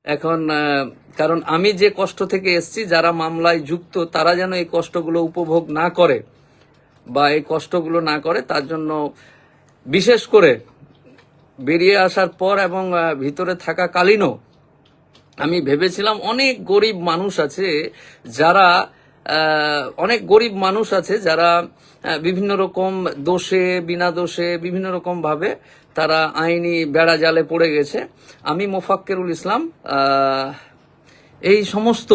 এখন কারণ আমি যে কষ্ট থেকে এসেছি, যারা মামলায় যুক্ত তারা যেন এই কষ্টগুলো উপভোগ না করে বা এই কষ্টগুলো না করে, তার জন্য বিশেষ করে বেরিয়ে আসার পর এবং ভিতরে থাকাকালীনও আমি ভেবেছিলাম অনেক গরিব মানুষ আছে যারা বিভিন্ন রকম দোষে বিনা দোষে বিভিন্ন রকম ভাবে তারা আইনি বেড়া জালে পড়ে গেছে। আমি মোফাক্কেরুল ইসলাম এই সমস্ত,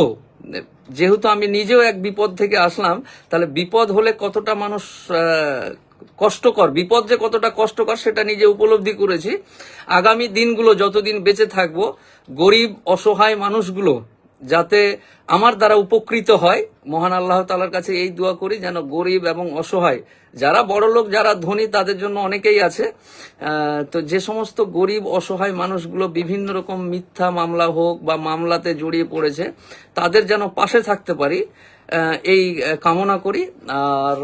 যেহেতু আমি নিজেও এক বিপদ থেকে আসলাম, তাহলে বিপদ হলে কতটা মানুষ কষ্টকর, বিপদ যে কতটা কষ্টকর সেটা নিজে উপলব্ধি করেছি। আগামী দিনগুলো যতদিন বেঁচে থাকবো, গরিব অসহায় মানুষগুলো যাতে আমার দ্বারা উপকৃত হয়, মহান আল্লাহ তাআলার কাছে এই দোয়া করি যেন গরিব এবং অসহায়, যারা বড়লোক যারা ধনী তাদের জন্য অনেকেই আছে, তো যে সমস্ত গরিব অসহায় মানুষগুলো বিভিন্ন রকম মিথ্যা মামলা হোক বা মামলাতে জড়িয়ে পড়েছে, তাদের যেন পাশে থাকতে পারি এই কামনা করি। আর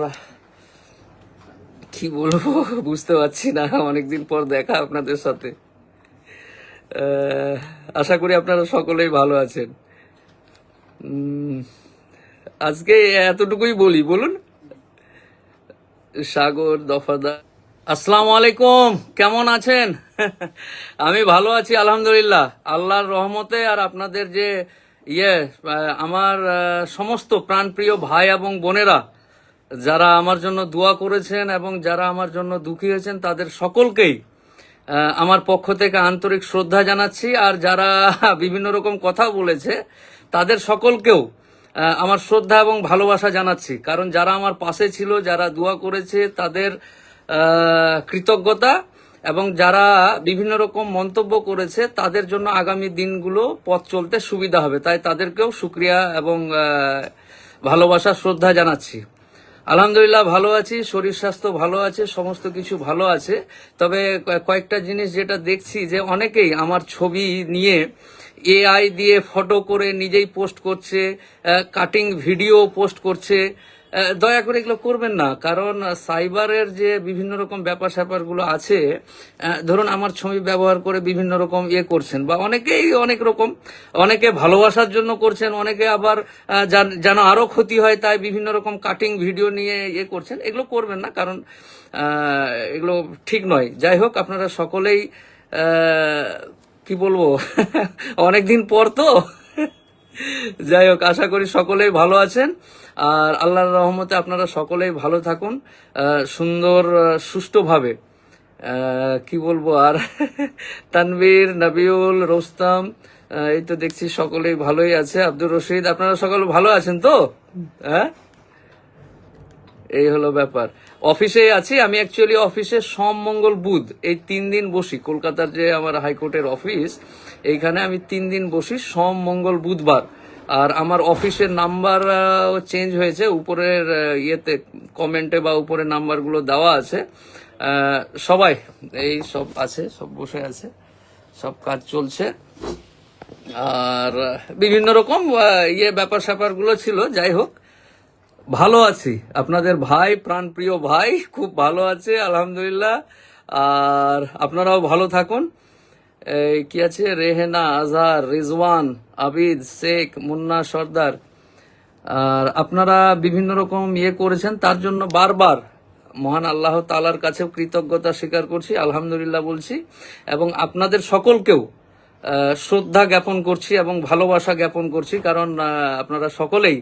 কি বলবো বুঝতে পারছি না, অনেকদিন পর দেখা আপনাদের সাথে। আশা করি আপনারা সকলেই ভালো আছেন। আজকে এতটুকুই বলি, বলুন। সাগর দফাদার, আসসালামু আলাইকুম, কেমন আছেন? আমি ভালো আছি আলহামদুলিল্লাহ, আল্লাহর রহমতে। আর আপনাদের যে আমার সমস্ত প্রাণপ্রিয় ভাই এবং বোনেরা যারা আমার জন্য দোয়া করেছেন এবং যারা আমার জন্য দুঃখী হয়েছেন, তাদের সকলকেই আমার পক্ষ থেকে আন্তরিক শ্রদ্ধা জানাচ্ছি। আর যারা বিভিন্ন রকম কথা বলেছে তাদের সকলকেও আমার শ্রদ্ধা এবং ভালোবাসা জানাচ্ছি। কারণ যারা আমার পাশে ছিল, যারা দোয়া করেছে, তাদের কৃতজ্ঞতা, এবং যারা বিভিন্ন রকম মন্তব্য করেছে তাদের জন্য আগামী দিনগুলো পথ চলতে সুবিধা হবে, তাই তাদেরকেও শুকরিয়া এবং ভালোবাসা শ্রদ্ধা জানাচ্ছি। আলহামদুলিল্লাহ ভালো আছি, শরীর স্বাস্থ্য ভালো আছে, সমস্ত কিছু ভালো আছে। তবে কয়েকটা জিনিস যেটা দেখছি যে অনেকেই আমার ছবি নিয়ে এআই দিয়ে ফটো করে নিজেই পোস্ট করছে, কাটিং ভিডিও পোস্ট করছে। দয়া করে এগুলো করবেন না, কারণ সাইবারের যে বিভিন্ন রকম ব্যাপার স্যাপারগুলো আছে, ধরুন আমার ছবি ব্যবহার করে বিভিন্ন রকম করছেন, বা অনেকেই অনেক রকম, অনেকে ভালোবাসার জন্য করছেন, অনেকে আবার যেন আরো ক্ষতি হয় তাই বিভিন্ন রকম কাটিং ভিডিও নিয়ে করছেন। এগুলো করবেন না, কারণ এগুলো ঠিক নয়। যাই হোক, আপনারা সকলেই কি বলবো অনেকদিন পর তো যাই হোক, আশা করি সকলেই ভালো আছেন। আর আল্লাহর রহমতে আপনারা সকলেই ভালো থাকুন, সুন্দর সুষ্ঠুভাবে। কি বলবো আর তানভীর, নবিউল, রোস্তম, এই তো দেখছি সকলেই ভালোই আছে। আব্দুর রশিদ, আপনারা সকলে ভালো আছেন তো? হ্যাঁ, এই হলো ব্যাপার। অফিসে আছি আমি, অ্যাকচুয়ালি অফিসে সোম মঙ্গল বুধ এই 3 দিন বসি। কলকাতার যে আমার হাইকোর্টের অফিস, এইখানে আমি 3 দিন বসি, সোম মঙ্গল বুধবার। আর আমার অফিসের নাম্বার চেঞ্জ হয়েছে, উপরের কমেন্টে বা উপরে নাম্বারগুলো দেওয়া আছে। সবাই এই সব আছে, সব বসে আছে, সব কাজ চলছে। আর বিভিন্ন রকম ব্যাপার স্যাপারগুলো ছিল। যাই হোক, ভালো আছি, আপনাদের ভাই, প্রাণপ্রিয় ভাই খুব ভালো আছে আলহামদুলিল্লাহ। আর আপনারাও ভালো থাকুন। কি আছে, রেহেনা, আজহার, রিজওয়ান, আবিদ, শেখ, মুন্না সর্দার, আর আপনারা বিভিন্ন রকম করেছেন, তার জন্য বারবার মহান আল্লাহ তাআলার কাছেও কৃতজ্ঞতা স্বীকার করছি, আলহামদুলিল্লাহ বলছি, এবং আপনাদের সকলকেও শ্রদ্ধা জ্ঞাপন করছি এবং ভালোবাসা জ্ঞাপন করছি। কারণ আপনারা সকলেই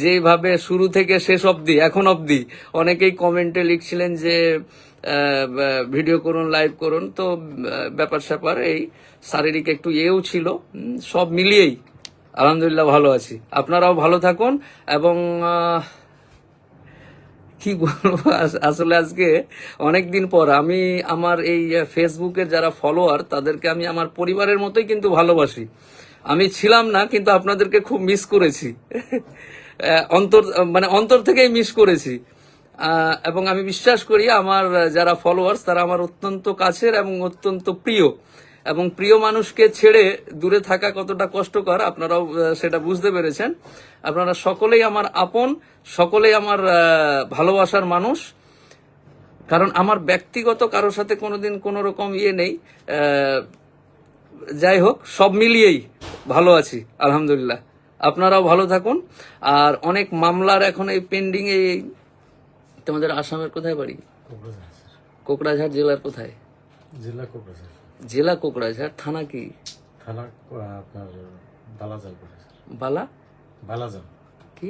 যেভাবে শুরু থেকে শেষ অবধি, এখন অবধি অনেকেই কমেন্টে লিখছিলেন যে ভিডিও করুন, লাইভ করুন, তো ব্যাপার স্যাপার এই শারীরিক একটু ছিল, সব মিলিয়েই আলহামদুলিল্লাহ ভালো আছি। আপনারাও ভালো থাকুন। এবং কি বলবো, আসলে আজকে অনেকদিন পর আমি আমার এই ফেসবুকের যারা ফলোয়ার তাদেরকে আমি আমার পরিবারের মতোই কিন্তু ভালোবাসি। আমি ছিলাম না, কিন্তু আপনাদেরকে খুব মিস করেছি, অন্তর থেকেই মিস করেছি। এবং আমি বিশ্বাস করি আমার যারা ফলোয়ার্স তারা আমার অত্যন্ত কাছের এবং অত্যন্ত প্রিয়, এবং প্রিয় মানুষকে ছেড়ে দূরে থাকা কতটা কষ্টকর আপনারাও সেটা বুঝতে পেরেছেন। আপনারা সকলেই আমার আপন, সকলেই আমার ভালোবাসার মানুষ। কারণ আমার ব্যক্তিগত কারোর সাথে কোনোদিন কোনো রকম নেই, যাই হোক, সব মিলিয়েই ভালো আছি আলহামদুলিল্লাহ। আপনারাও ভালো থাকুন। আর অনেক মামলার এখন এই পেন্ডিং। এই তোমাদের আসামের কোথায় বাড়ি? কোকড়াঝাড় জেলার কোথায়? জেলা কোকড়াঝাড়। জেলা কোকড়াঝাড়, থানা কি? থানা আপনার বালাজান। বালা বালাজান কি?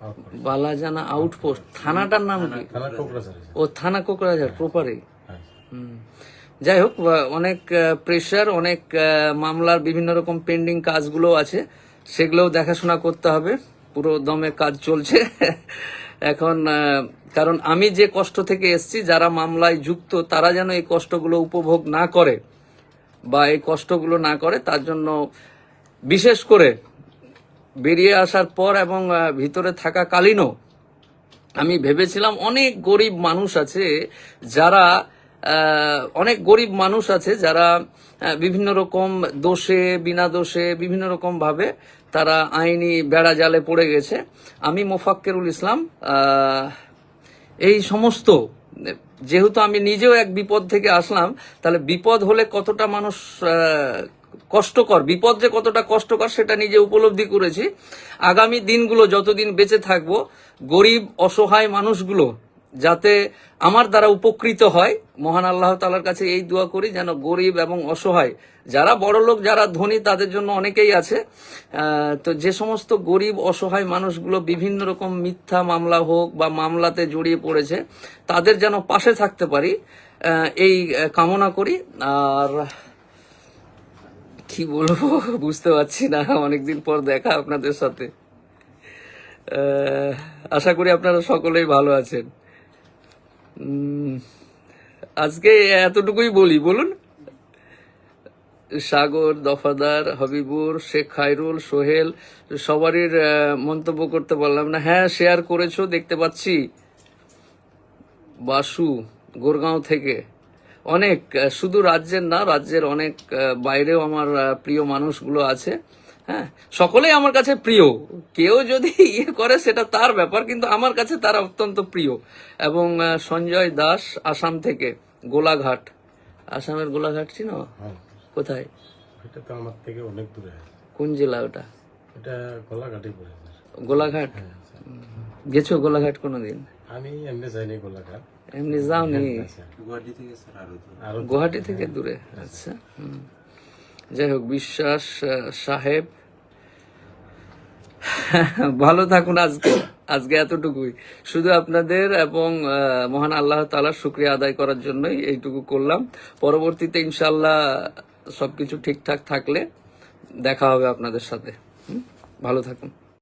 আউটপোস্ট। বালাজানা আউটপোস্ট। থানাটার নাম কি? থানা কোকড়াঝাড়। ও থানা কোকড়াঝাড় প্রপারে। হ্যাঁ। যাই হোক, অনেক প্রেশার, অনেক মামলার বিভিন্ন রকম পেন্ডিং কাজগুলো আছে, সেগুলোও দেখাশোনা করতে হবে। পুরো দমে কাজ চলছে এখন। কারণ আমি যে কষ্ট থেকে এসেছি, যারা মামলায় যুক্ত তারা যেন এই কষ্টগুলো উপভোগ না করে বা এই কষ্টগুলো না করে, তার জন্য বিশেষ করে বেরিয়ে আসার পর এবং ভিতরে থাকাকালীনও আমি ভেবেছিলাম অনেক গরিব মানুষ আছে যারা বিভিন্ন রকম দোষে বিনা দোষে বিভিন্ন রকম ভাবে তারা আইনি বেড়া জালে পড়ে গেছে। আমি মোফাক্কেরুল ইসলাম এই সমস্ত, যেহেতু আমি নিজেও এক বিপদ থেকে আসলাম, তাহলে বিপদ হলে কতটা মানুষ কষ্টকর, বিপদ যে কতটা কষ্টকর সেটা নিজে উপলব্ধি করেছি। আগামী দিনগুলো যতদিন বেঁচে থাকবো, গরিব অসহায় মানুষগুলো যাতে আমার দ্বারা উপকৃত হয়, মহান আল্লাহ তাআলার কাছে এই দোয়া করি যেন গরিব এবং অসহায়, যারা বড়লোক যারা ধনী তাদের জন্য অনেকেই আছে, তো যে সমস্ত গরিব অসহায় মানুষগুলো বিভিন্ন রকম মিথ্যা মামলা হোক বা মামলাতে জড়িয়ে পড়েছে, তাদের যেন পাশে থাকতে পারি, এই কামনা করি। আর কি বলবো বুঝতে পারছি না, অনেকদিন পর দেখা আপনাদের সাথে। আশা করি আপনারা সকলেই ভালো আছেন। আজকে এতটুকুই বলি, বলুন। সাগর, দফাদার, হাবিবুর, শেখ খায়রুল, সোহেল, সবারই মন্তব্য করতে পারলাম না। হ্যাঁ, শেয়ার করেছো দেখতে পাচ্ছি। বাসু গোরগাঁও থেকে, অনেক, শুধু রাজ্যের না, রাজ্যের অনেক বাইরেও আমার প্রিয় মানুষগুলো আছে। হ্যাঁ, সকলেই আমার কাছে প্রিয়। কেউ যদি ইয়ে করে সেটা তার ব্যাপার, কিন্তু আমার কাছে তারা অত্যন্ত প্রিয়। এবং সঞ্জয় দাস আসাম থেকে, গোলাঘাট, আসামের গোলাঘাট চিনো? কোথায়? এটা তো আমার থেকে অনেক দূরে। কোন জেলা ওটা? এটা গোলাঘাটে পড়ে। গোলাঘাট গেছো? গোলাঘাট কোনোদিন? আমি এমনি যাইনি গোলাঘাট। এমনি যাওনি? গুয়াহাটি থেকে হ্যাঁ। দূরে। আচ্ছা। যাই হোক, বিশ্বাস সাহেব, ভালো থাকুন। আজকে এতটুকুই, শুধু আপনাদের এবং মহান আল্লাহ তাআলার শুকরিয়া আদায় করার জন্যই এইটুকু করলাম। পরবর্তীতে ইনশাআল্লাহ সবকিছু ঠিকঠাক থাকলে দেখা হবে আপনাদের সাথে। ভালো থাকুন।